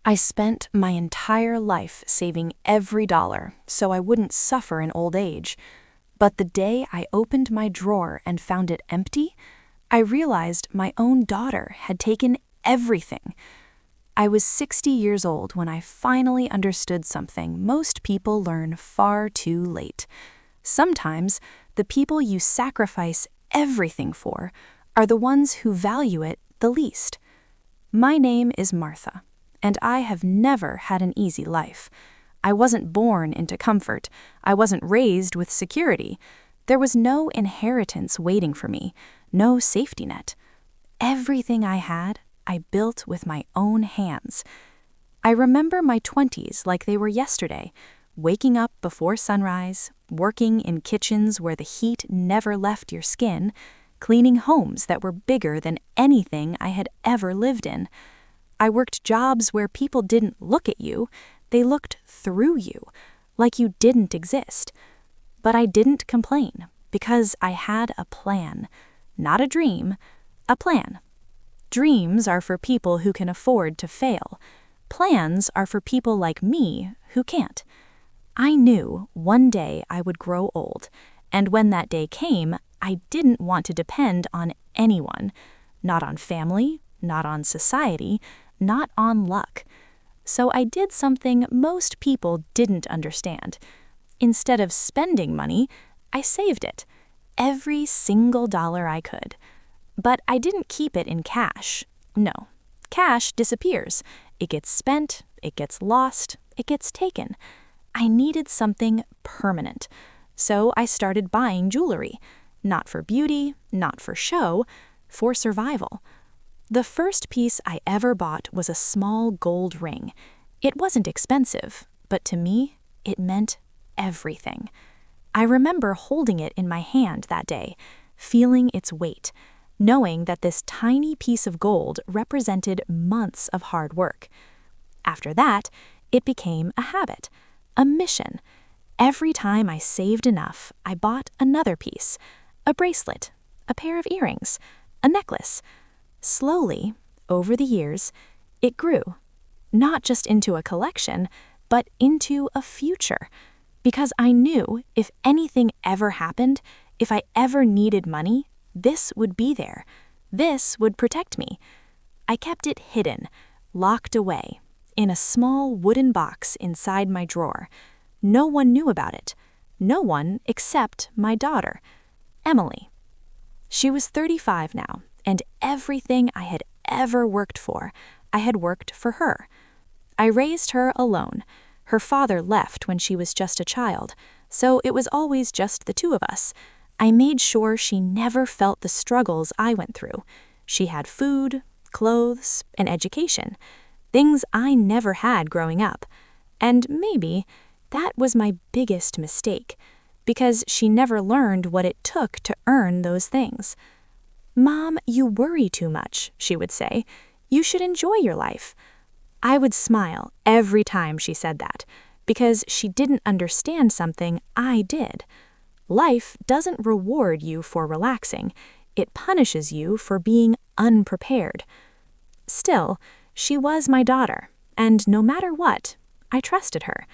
I spent my entire life saving every dollar so I wouldn't suffer in old age. But the day I opened my drawer and found it empty, I realized my own daughter had taken everything. I was 60 years old when I finally understood something most people learn far too late. Sometimes the people you sacrifice everything for are the ones who value it the least. My name is Martha, and I have never had an easy life. I wasn't born into comfort. I wasn't raised with security. There was no inheritance waiting for me, no safety net. Everything I had, I built with my own hands. I remember my 20s like they were yesterday, waking up before sunrise, working in kitchens where the heat never left your skin, cleaning homes that were bigger than anything I had ever lived in. I worked jobs where people didn't look at you, they looked through you, like you didn't exist. But I didn't complain, because I had a plan. Not a dream, a plan. Dreams are for people who can afford to fail. Plans are for people like me who can't. I knew one day I would grow old, and when that day came, I didn't want to depend on anyone. Not on family, not on society, not on luck. So I did something most people didn't understand. Instead of spending money, I saved it. Every single dollar I could. But I didn't keep it in cash. No. Cash disappears. It gets spent, it gets lost, it gets taken. I needed something permanent. So I started buying jewelry. Not for beauty, not for show, for survival. The first piece I ever bought was a small gold ring. It wasn't expensive, but to me, it meant everything. I remember holding it in my hand that day, feeling its weight, knowing that this tiny piece of gold represented months of hard work. After that, it became a habit, a mission. Every time I saved enough, I bought another piece, a bracelet, a pair of earrings, a necklace. Slowly, over the years, it grew, not just into a collection, but into a future. Because I knew if anything ever happened, if I ever needed money, this would be there. This would protect me. I kept it hidden, locked away, in a small wooden box inside my drawer. No one knew about it. No one except my daughter, Emily. She was 35 now, and everything I had ever worked for, I had worked for her. I raised her alone. Her father left when she was just a child, so it was always just the two of us. I made sure she never felt the struggles I went through. She had food, clothes, and education, things I never had growing up. And maybe that was my biggest mistake, because she never learned what it took to earn those things. "Mom, you worry too much," she would say. "You should enjoy your life." I would smile every time she said that, because she didn't understand something I did. Life doesn't reward you for relaxing. It punishes you for being unprepared. Still, she was my daughter, and no matter what, I trusted her.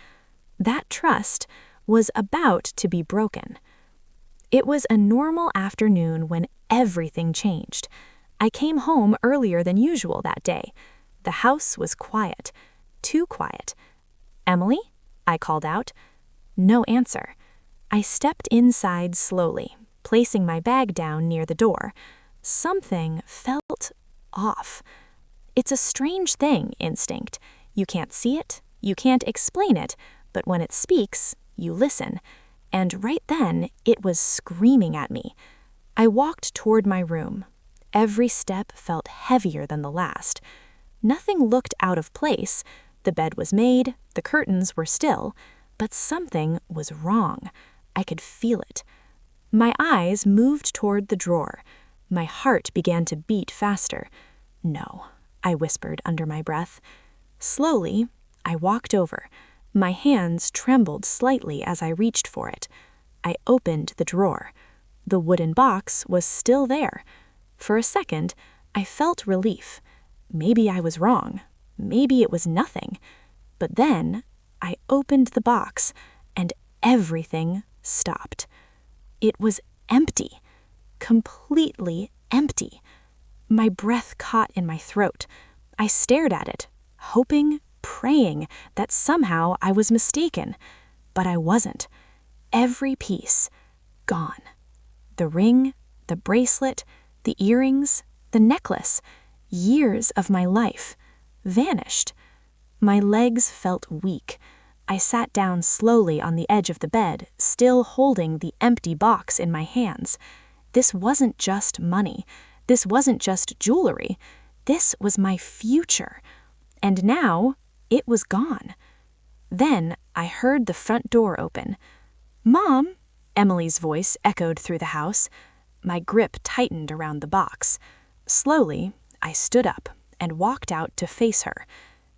That trust was about to be broken. It was a normal afternoon when everything changed. I came home earlier than usual that day. The house was quiet, too quiet. "Emily?" I called out. No answer. I stepped inside slowly, placing my bag down near the door. Something felt off. It's a strange thing, instinct. You can't see it, you can't explain it, but when it speaks, you listen. And right then, it was screaming at me. I walked toward my room. Every step felt heavier than the last. Nothing looked out of place. The bed was made, the curtains were still, but something was wrong. I could feel it. My eyes moved toward the drawer. My heart began to beat faster. "No," I whispered under my breath. Slowly, I walked over. My hands trembled slightly as I reached for it. I opened the drawer. The wooden box was still there. For a second, I felt relief. Maybe I was wrong. maybe it was nothing. But then I opened the box and everything stopped. It was empty, completely empty. My breath caught in my throat. I stared at it, hoping, praying that somehow I was mistaken. But I wasn't. Every piece, gone. The ring, the bracelet, the earrings, the necklace, years of my life, vanished. My legs felt weak. I sat down slowly on the edge of the bed, still holding the empty box in my hands. This wasn't just money. This wasn't just jewelry. This was my future. And now, it was gone. Then I heard the front door open. "Mom," Emily's voice echoed through the house. My grip tightened around the box. Slowly, I stood up and walked out to face her.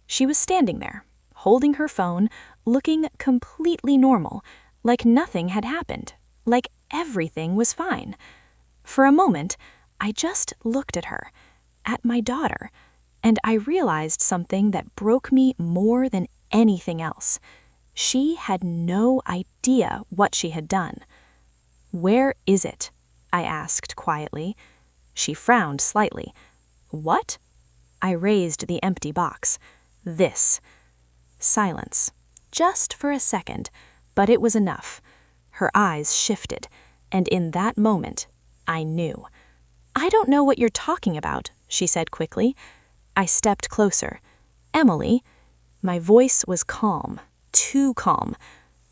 She was standing there, holding her phone, looking completely normal, like nothing had happened, like everything was fine. For a moment, I just looked at her, at my daughter, and I realized something that broke me more than anything else. She had no idea what she had done. "Where is it?" I asked quietly. She frowned slightly. "What?" I raised the empty box. "This." Silence. Just for a second, but it was enough. Her eyes shifted, and in that moment, I knew. "I don't know what you're talking about," she said quickly. I stepped closer. "Emily," my voice was calm, too calm.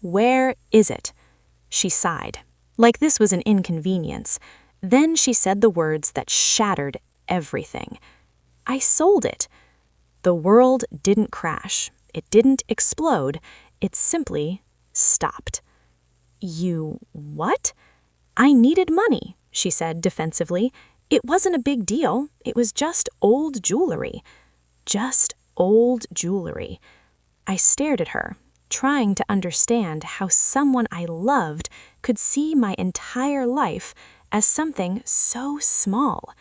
"Where is it?" She sighed, like this was an inconvenience. Then she said the words that shattered everything. "I sold it." The world didn't crash. It didn't explode. It simply stopped. "You what?" "I needed money," she said defensively. "It wasn't a big deal. It was just old jewelry." Just old jewelry. I stared at her, trying to understand how someone I loved could see my entire life as something so small.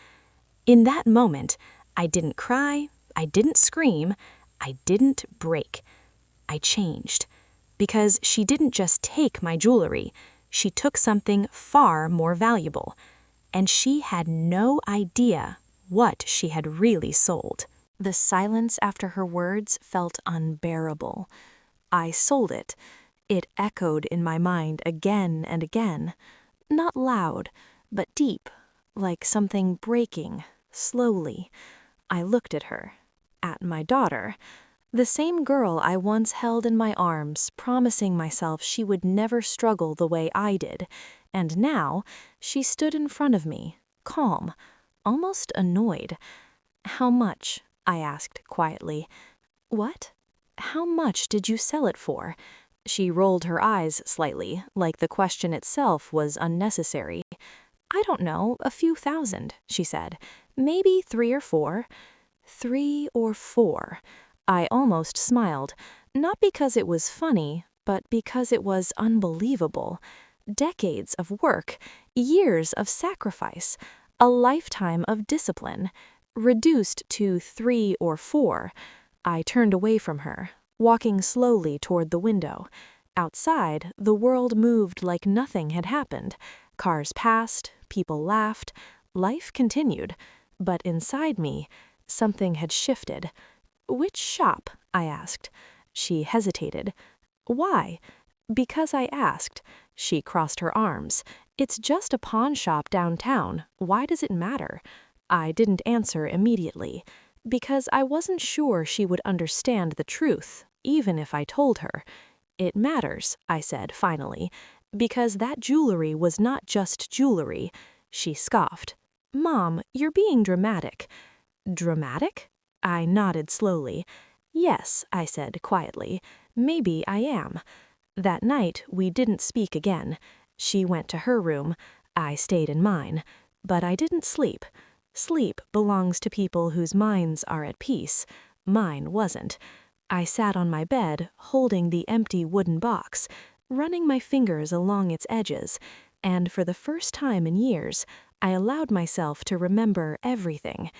In that moment, I didn't cry, I didn't scream, I didn't break. I changed. Because she didn't just take my jewelry, she took something far more valuable. And she had no idea what she had really sold. The silence after her words felt unbearable. "I sold it." It echoed in my mind again and again. Not loud, but deep, like something breaking, slowly. I looked at her, at my daughter, the same girl I once held in my arms, promising myself she would never struggle the way I did. And now, she stood in front of me, calm, almost annoyed. "How much?" I asked quietly. "What? How much did you sell it for?" She rolled her eyes slightly, like the question itself was unnecessary. "I don't know, a few thousand," she said. "Maybe 3 or 4. 3 or 4. I almost smiled, not because it was funny, but because it was unbelievable. Decades of work, years of sacrifice, a lifetime of discipline, reduced to 3 or 4. I turned away from her, walking slowly toward the window. Outside, the world moved like nothing had happened. Cars passed, people laughed, life continued. But inside me, something had shifted. "Which shop?" I asked. She hesitated. "Why?" "Because I asked." She crossed her arms. "It's just a pawn shop downtown. Why does it matter?" I didn't answer immediately, because I wasn't sure she would understand the truth, even if I told her. "It matters," I said finally, "because that jewelry was not just jewelry." She scoffed. "Mom, you're being dramatic." "Dramatic?" I nodded slowly. "Yes," I said quietly, "maybe I am." That night, we didn't speak again. She went to her room. I stayed in mine. But I didn't sleep. Sleep belongs to people whose minds are at peace. Mine wasn't. I sat on my bed, holding the empty wooden box, running my fingers along its edges, and for the first time in years, I allowed myself to remember everything.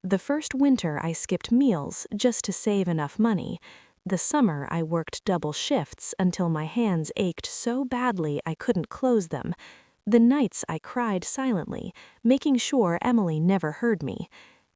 The first winter I skipped meals just to save enough money. The summer I worked double shifts until my hands ached so badly I couldn't close them. The nights I cried silently, making sure Emily never heard me.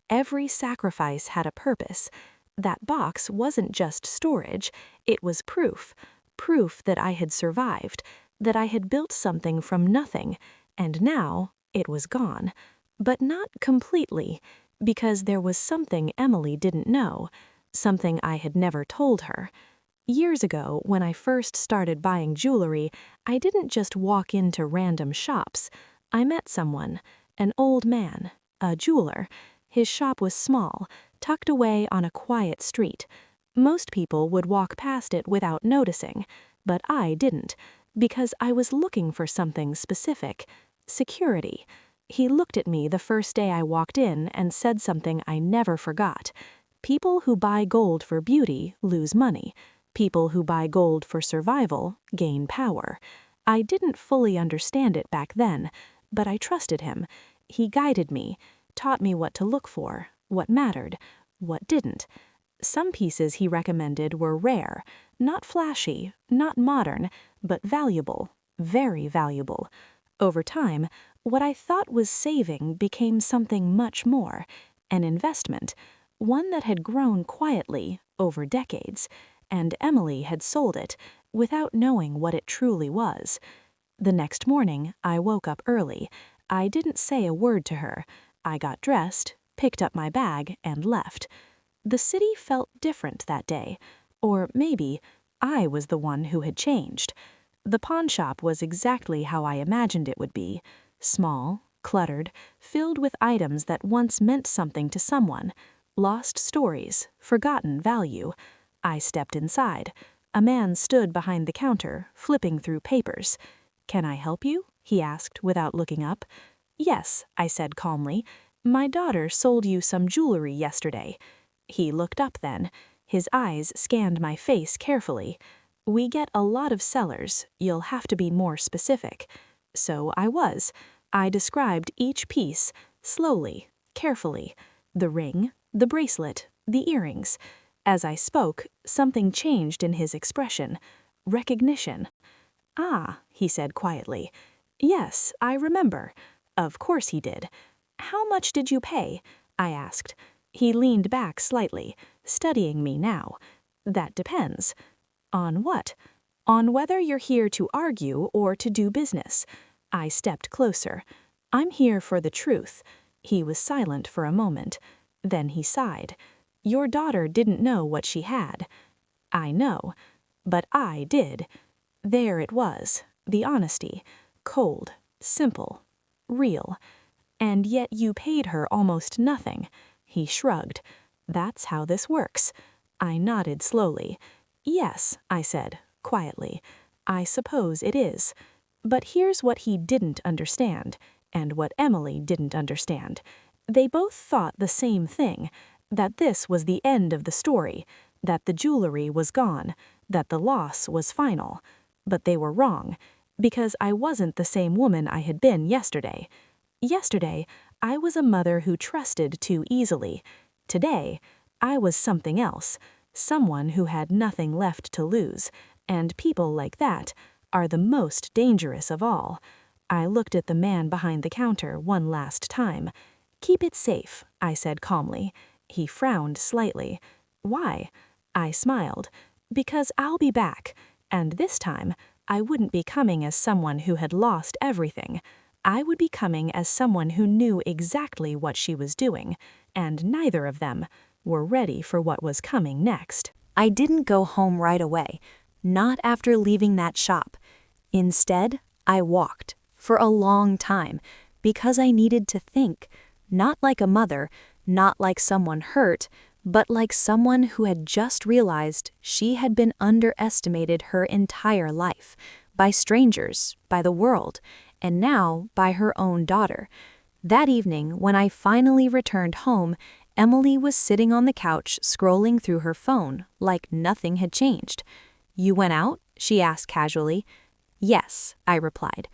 Every sacrifice had a purpose. That box wasn't just storage, it was proof. Proof that I had survived, that I had built something from nothing, and now it was gone. But not completely, because there was something Emily didn't know, something I had never told her. Years ago, when I first started buying jewelry, I didn't just walk into random shops. I met someone, an old man, a jeweler. His shop was small, tucked away on a quiet street. Most people would walk past it without noticing, but I didn't, because I was looking for something specific: security. He looked at me the first day I walked in and said something I never forgot. People who buy gold for beauty lose money. People who buy gold for survival gain power. I didn't fully understand it back then, but I trusted him. He guided me, taught me what to look for, what mattered, what didn't. Some pieces he recommended were rare, not flashy, not modern, but valuable, very valuable. Over time, what I thought was saving became something much more, an investment, one that had grown quietly over decades, and Emily had sold it without knowing what it truly was. The next morning, I woke up early. I didn't say a word to her. I got dressed, picked up my bag, and left. The city felt different that day, or maybe I was the one who had changed. The pawn shop was exactly how I imagined it would be: small, cluttered, filled with items that once meant something to someone, lost stories, forgotten value. I stepped inside. A man stood behind the counter, flipping through papers. "Can I help you?" he asked without looking up. "Yes," I said calmly. "My daughter sold you some jewelry yesterday." He looked up then. His eyes scanned my face carefully. "We get a lot of sellers. You'll have to be more specific." So I was. I described each piece, slowly, carefully. The ring, the bracelet, the earrings. As I spoke, something changed in his expression. Recognition. "Ah," he said quietly. "Yes, I remember." Of course he did. "How much did you pay?" I asked. He leaned back slightly, studying me now. "That depends." "On what?" "On whether you're here to argue or to do business." I stepped closer. "I'm here for the truth." He was silent for a moment. Then he sighed. "Your daughter didn't know what she had." "I know. But I did." There it was, the honesty. Cold, simple, real. "And yet you paid her almost nothing." He shrugged. "That's how this works." I nodded slowly. "Yes," I said, quietly. "I suppose it is." But here's what he didn't understand, and what Emily didn't understand. They both thought the same thing, that this was the end of the story, that the jewelry was gone, that the loss was final. But they were wrong, because I wasn't the same woman I had been yesterday. Yesterday, I was a mother who trusted too easily. Today, I was something else, someone who had nothing left to lose, and people like that are the most dangerous of all. I looked at the man behind the counter one last time. "Keep it safe," I said calmly. He frowned slightly. "Why?" I smiled. "Because I'll be back, and this time, I wouldn't be coming as someone who had lost everything. I would be coming as someone who knew exactly what she was doing, and neither of them were ready for what was coming next." I didn't go home right away, not after leaving that shop. Instead, I walked, for a long time, because I needed to think, not like a mother, not like someone hurt, but like someone who had just realized she had been underestimated her entire life, by strangers, by the world, and now by her own daughter. That evening, when I finally returned home, Emily was sitting on the couch scrolling through her phone like nothing had changed. "You went out?" she asked casually. "Yes," I replied.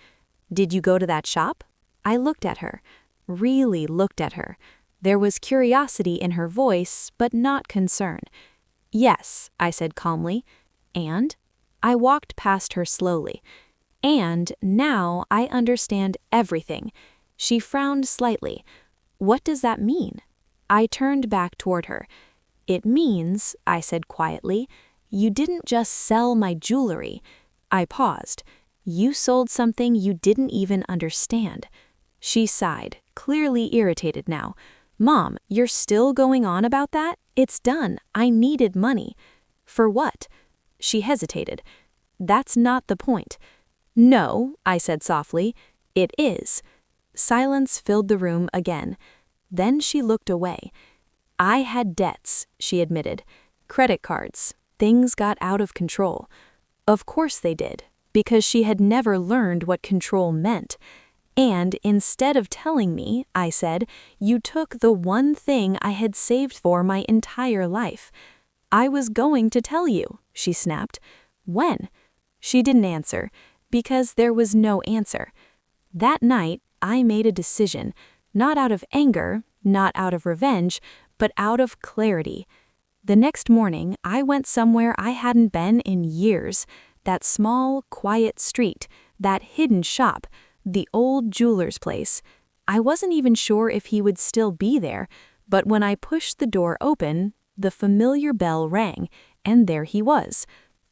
"Did you go to that shop?" I looked at her, really looked at her. There was curiosity in her voice, but not concern. "Yes," I said calmly. "And?" I walked past her slowly. "And now I understand everything." She frowned slightly. "What does that mean?" I turned back toward her. "It means," I said quietly, "you didn't just sell my jewelry." I paused. "You sold something you didn't even understand." She sighed, clearly irritated now. "Mom, you're still going on about that? It's done. I needed money." "For what?" She hesitated. "That's not the point." "No," I said softly. "It is." Silence filled the room again. Then she looked away. "I had debts," she admitted. "Credit cards. Things got out of control." Of course they did, because she had never learned what control meant. "And instead of telling me," I said, "you took the one thing I had saved for my entire life." "I was going to tell you," she snapped. "When?" She didn't answer, because there was no answer. That night, I made a decision, not out of anger, not out of revenge, but out of clarity. The next morning, I went somewhere I hadn't been in years. That small, quiet street, that hidden shop, the old jeweler's place. I wasn't even sure if he would still be there, but when I pushed the door open, the familiar bell rang, and there he was.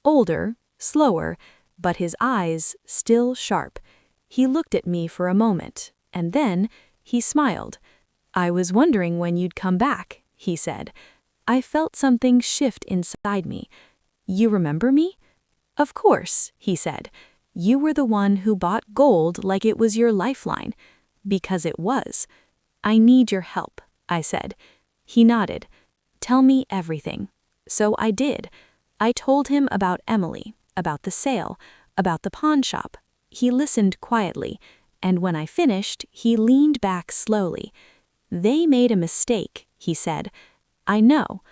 Older, slower, but his eyes still sharp. He looked at me for a moment, and then he smiled. "I was wondering when you'd come back," he said. I felt something shift inside me. "You remember me?" "Of course," he said. "You were the one who bought gold like it was your lifeline." "Because it was." "I need your help," I said. He nodded. "Tell me everything." So I did. I told him about Emily, about the sale, about the pawn shop. He listened quietly, and when I finished, he leaned back slowly. "They made a mistake," he said. "I know."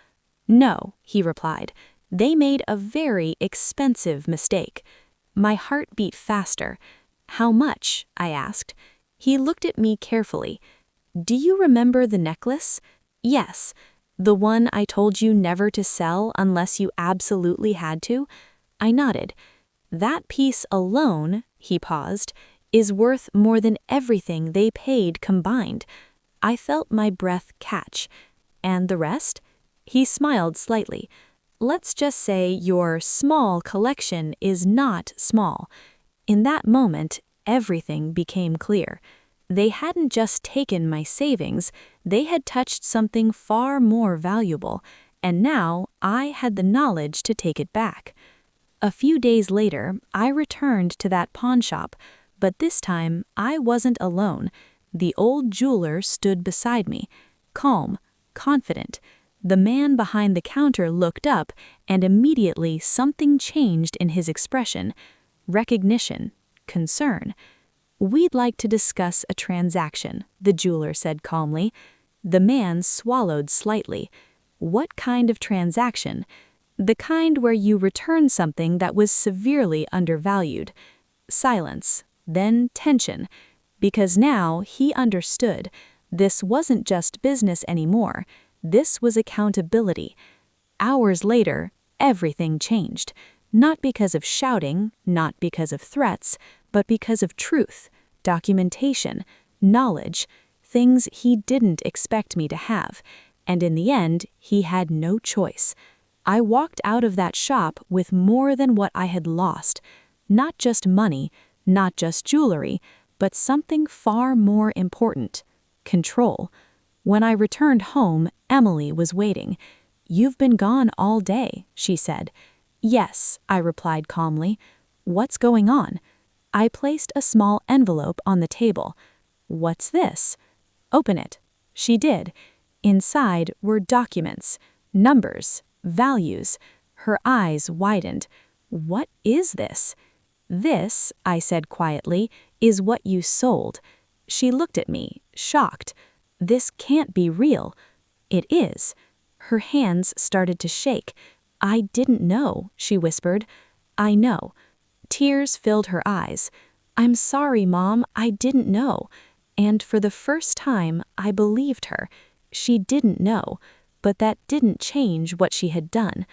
"No," he replied. "They made a very expensive mistake." My heart beat faster. "How much?" I asked. He looked at me carefully. "Do you remember the necklace?" "Yes." "The one I told you never to sell unless you absolutely had to?" I nodded. "That piece alone," he paused, "is worth more than everything they paid combined." I felt my breath catch. "And the rest?" He smiled slightly. "Let's just say your small collection is not small." In that moment, everything became clear. They hadn't just taken my savings, they had touched something far more valuable, and now I had the knowledge to take it back. A few days later, I returned to that pawn shop, but this time I wasn't alone. The old jeweler stood beside me, calm, confident. The man behind the counter looked up, and immediately something changed in his expression. Recognition, concern. "We'd like to discuss a transaction," the jeweler said calmly. The man swallowed slightly. "What kind of transaction?" "The kind where you return something that was severely undervalued." Silence, then tension. Because now he understood. This wasn't just business anymore. This was accountability. Hours later, everything changed. Not because of shouting, not because of threats, but because of truth, documentation, knowledge, things he didn't expect me to have. And in the end, he had no choice. I walked out of that shop with more than what I had lost. Not just money, not just jewelry, but something far more important: control. When I returned home, Emily was waiting. "You've been gone all day," she said. "Yes," I replied calmly. "What's going on?" I placed a small envelope on the table. "What's this?" "Open it." She did. Inside were documents, numbers, values. Her eyes widened. "What is this?" "This," I said quietly, "is what you sold." She looked at me, shocked. "This can't be real." "It is." Her hands started to shake. "I didn't know," she whispered. "I know." Tears filled her eyes. "I'm sorry, Mom, I didn't know." And for the first time, I believed her. She didn't know, but that didn't change what she had done.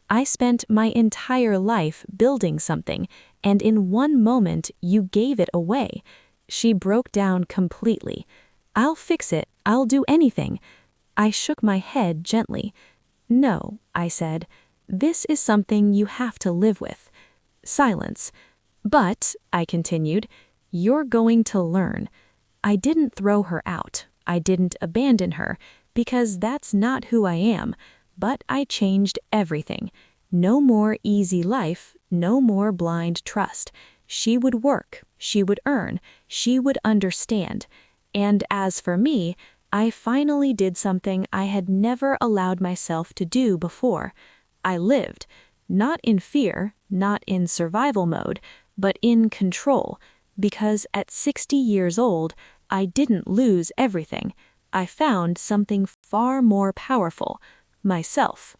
I spent my entire life building something, and in one moment you gave it away. She broke down completely. I'll fix it. I'll do anything. I shook my head gently. No, I said. This is something you have to live with. Silence. But, I continued, you're going to learn. I didn't throw her out. I didn't abandon her, because that's not who I am. But I changed everything. No more easy life, no more blind trust. She would work, she would earn, she would understand. And as for me, I finally did something I had never allowed myself to do before. I lived, not in fear, not in survival mode, but in control, because at 60 years old, I didn't lose everything. I found something far more powerful, myself.